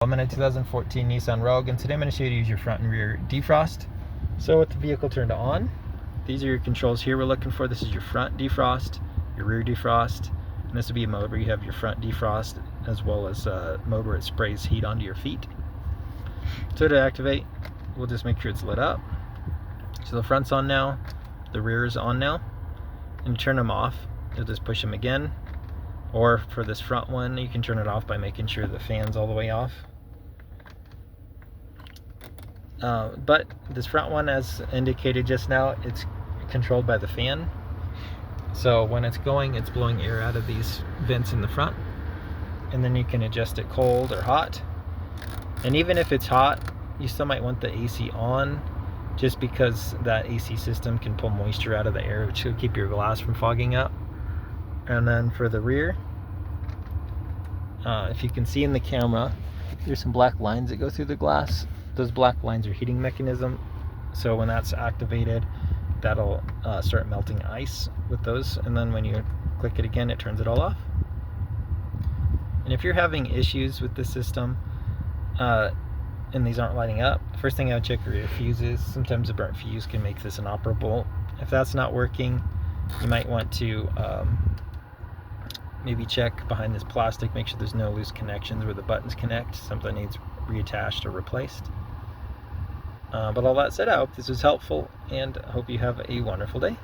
I'm in a 2014 Nissan Rogue, and today I'm going to show you to use your front and rear defrost. So with the vehicle turned on, these are your controls here we're looking for. This is your front defrost, your rear defrost, and this will be a mode where you have your front defrost as well as a mode where it sprays heat onto your feet. So to activate, we'll just make sure it's lit up. So the front's on now, the rear is on now, and you turn them off, you'll just push them again. Or for this front one, you can turn it off by making sure the fan's all the way off. But this front one, as indicated just now, it's controlled by the fan. So when it's going, it's blowing air out of these vents in the front. And then you can adjust it cold or hot. And even if it's hot, you still might want the AC on, just because that AC system can pull moisture out of the air, which will keep your glass from fogging up. And then for the rear, if you can see in the camera, there's some black lines that go through the glass. Those black lines are heating mechanism. So when that's activated, that'll start melting ice with those. And then when you click it again, it turns it all off. And if you're having issues with the system and these aren't lighting up, first thing I would check are your fuses. Sometimes a burnt fuse can make this inoperable. If that's not working, you might want to maybe check behind this plastic, make sure there's no loose connections where the buttons connect. Something needs reattached or replaced. But all that said, I hope this was helpful, and I hope you have a wonderful day.